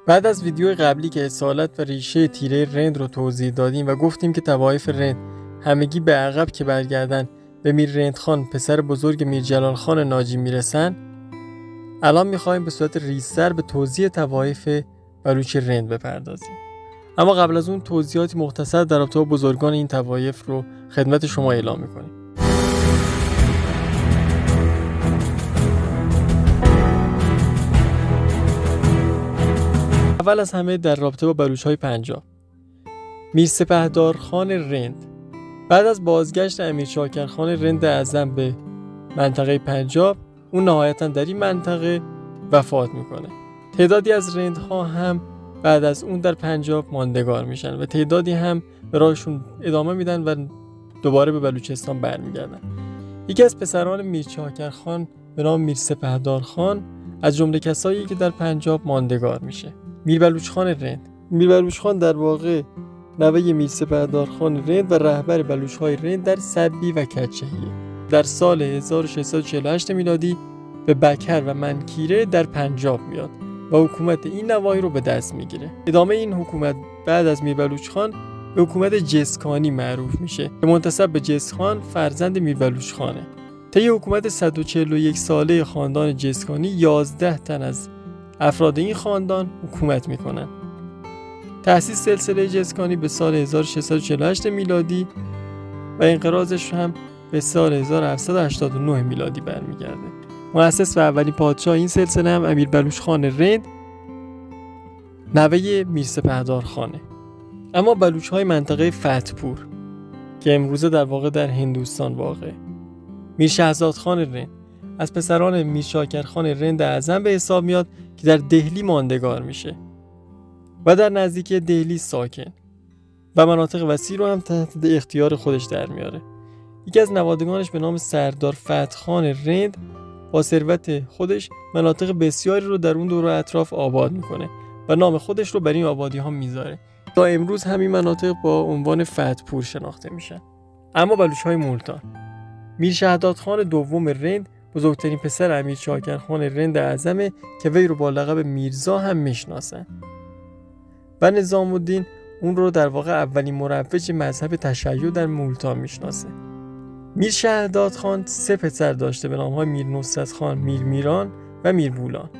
بعد از ویدیو قبلی که اصالت و ریشه تیره رند رو توضیح دادیم و گفتیم که طوایف رند همگی به عقب که برگردن به میر رندخان پسر بزرگ میر جلال خان ناجی میرسن، الان میخوایم به صورت ریزتر به توضیح طوایف بلوچ رند بپردازیم. اما قبل از اون توضیحاتی مختصر در رابطه با بزرگان این طوایف رو خدمت شما اعلام میکنیم. اول از همه در رابطه با بلوچ‌های پنجاب، میر سپهدار خان رند بعد از بازگشت امیر چاکر خان رند اعظم به منطقه پنجاب، اون نهایتاً در این منطقه وفات میکنه. تعدادی از رندها هم بعد از اون در پنجاب ماندگار میشن و تعدادی هم به راهشون ادامه میدن و دوباره به بلوچستان برمیگردن. یکی از پسران میر چاکر خان به نام میر سپهدار خان از جمله کسایی که در پنجاب ماندگار میشه. میر بلوچ خان رند. میر بلوچ خان در واقع نوه میر سپهدار خان رند و رهبر بلوچ‌های رند در سبی و کچهیه. در سال 1648 میلادی به بکر و منکیره در پنجاب میاد و حکومت این نواحی رو به دست میگیره. ادامه این حکومت بعد از میر بلوچ خان به حکومت جسکانی معروف میشه که منتسب به جسخان فرزند میر بلوچ خانه. طی حکومت 141 ساله خاندان جسکانی 11 تن از افراد این خاندان حکومت میکنن. تأسیس سلسله جسکانی به سال 1648 میلادی و انقراضش هم به سال 1789 میلادی برمیگرده. مؤسس و اولین پادشاه این سلسله هم امیر بلوچ خان رند نوه میر سپهدار خانه. اما بلوچ های منطقه فتحپور که امروزه در واقع در هندوستان واقع، میر شهزاد خان رند از پسران میر چاکر خان رند اعظم به حساب میاد که در دهلی ماندگار میشه و در نزدیکی دهلی ساکن و مناطق وسیع رو هم تحت اختیار خودش در میاره. یکی از نوادگانش به نام سردار فتح خان رند با ثروت خودش مناطق بسیاری رو در اون دور و اطراف آباد میکنه و نام خودش رو بر این آبادی ها میذاره. تا امروز همین مناطق با عنوان فتحپور شناخته میشن. اما بلوچ های مولتان، میر شهداد خان دوم رند بزرگترین پسر امیر چاکر خان رند اعظمه که وی رو با لقب میرزا هم میشناسن و نظام الدین اون رو در واقع اولین مروج مذهب تشیع در مولتان میشناسه. میر شهداد خان 3 پسر داشته به نام‌های میر نصرت خان، میر میران و میر بولان.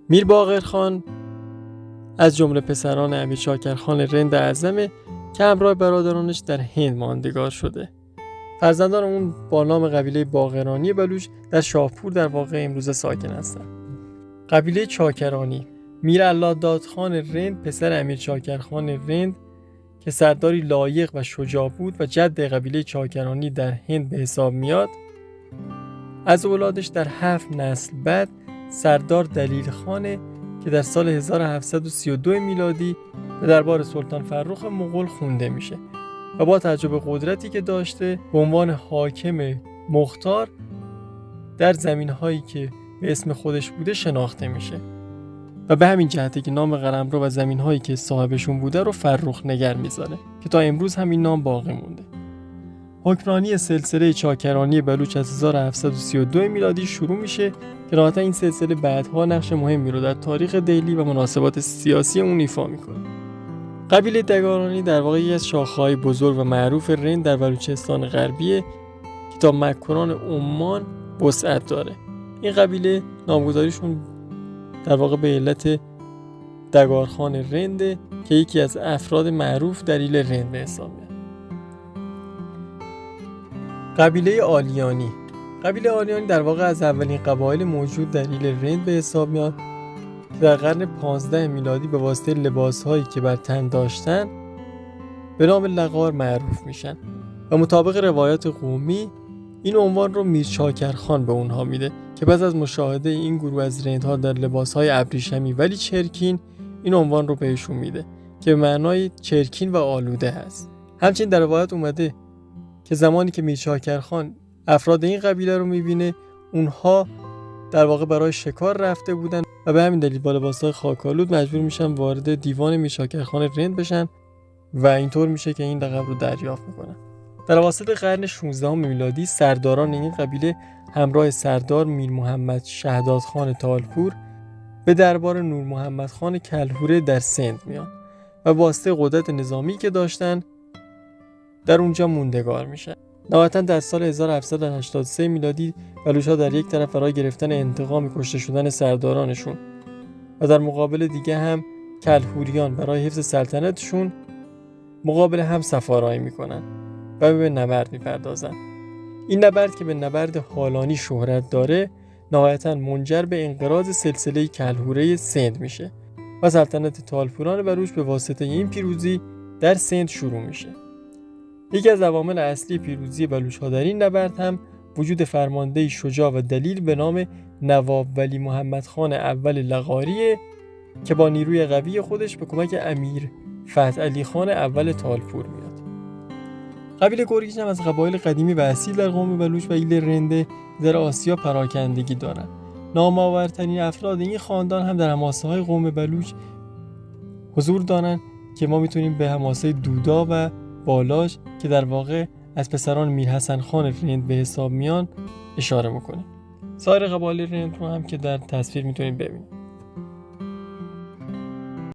میر باقر خان از جمله پسران امیر چاکر خان رند اعظمه که همراه برادرانش در هند ماندگار شده. فرزندان اون با نام قبیله باقرانی بلوچ در شاهپور در واقع امروز ساکن هستند. قبیله چاکرانی، میر الله خان رند پسر امیر چاکر خان رند که سرداری لایق و شجاع بود و جد قبیله چاکرانی در هند به حساب میاد، از اولادش در 7 نسل بعد سردار دلیل خانه که در سال 1732 میلادی به دربار سلطان فرخ مغول خونده میشه و با توجه به قدرتی که داشته به عنوان حاکم مختار در زمین‌هایی که به اسم خودش بوده شناخته میشه و به همین جهته که نام قلمرو و زمین‌هایی که صاحبشون بوده رو فرخ نگر میذاره که تا امروز همین نام باقی مونده. حکمرانی سلسله چاکرانی بلوچ از 1732 میلادی شروع میشه که نهایتا این سلسله بعدها نقش مهمی رو در تاریخ دهلی و مناسبات سیاسی اون ایفا میکنه. قبیله دگارانی در واقع یکی از شاخه‌های بزرگ و معروف رند در بلوچستان غربیه که تا مکران عمان وسعت داره. این قبیله نامگذاریشون در واقع به علت دگارخان رنده که یکی از افراد معروف در ایل رند به حساب میاد. قبیله آلیانی. قبیله آلیانی در واقع از اولین قبایل موجود در ایل رند به حساب میاد که در قرن 15 میلادی به واسطه لباسهایی که بر تن داشتن به نام لغار معروف میشن و مطابق روایات قومی این عنوان رو میر چاکر خان به اونها میده که بعد از مشاهده این گروه از رندها در لباسهای ابریشمی ولی چرکین این عنوان رو بهشون میده که به معنای چرکین و آلوده هست. همچنین در روایات اومده که زمانی که میر چاکر خان افراد این قبیله رو میبینه اونها در واقع برای شکار رفته بودن و به همین دلیل با لباسهای خاک‌آلود مجبور میشن وارد دیوان میر چاکر خان رند بشن و اینطور میشه که این لقب رو دریافت میکنن. در اواسط قرن 16 میلادی سرداران این قبیله همراه سردار میر محمد شهداد خان تالپور به دربار نور محمد خان کلهوره در سند میان و واسطه قدرت نظامی که داشتن در اونجا موندگار میشن. نهایتاً در سال 1783 میلادی بلوچ‌ها در یک طرف برای گرفتن انتقام کشته شدن سردارانشون و در مقابل دیگه هم کلهوریان برای حفظ سلطنتشون مقابل هم سفارایی میکنن و به نبرد میپردازن. این نبرد که به نبرد هالانی شهرت داره نهایتاً منجر به انقراض سلسله کلهوره سند میشه و سلطنت تالپوران بلوچ به واسطه این پیروزی در سند شروع میشه. یکی از عوامل اصلی پیروزی بلوچ‌ها در این نبرد هم وجود فرماندهی شجاع و دلیر به نام نواب ولی محمد خان اول لغاریه که با نیروی قوی خودش به کمک امیر فتح علی خان اول تالپور میاد. قبیله گرگیش هم از قبایل قدیمی و اصیل در قوم بلوچ و ایل رنده در آسیا پراکندگی دارن. نامآورترین افراد این خاندان هم در حماسه‌های قوم بلوچ حضور دارن که ما میتونیم به حماسه دودا و بالاش که در واقع از پسران میرحسن خان رند به حساب میان اشاره میکنیم. سایر قبایل رند رو هم که در تصویر میتونید ببینید.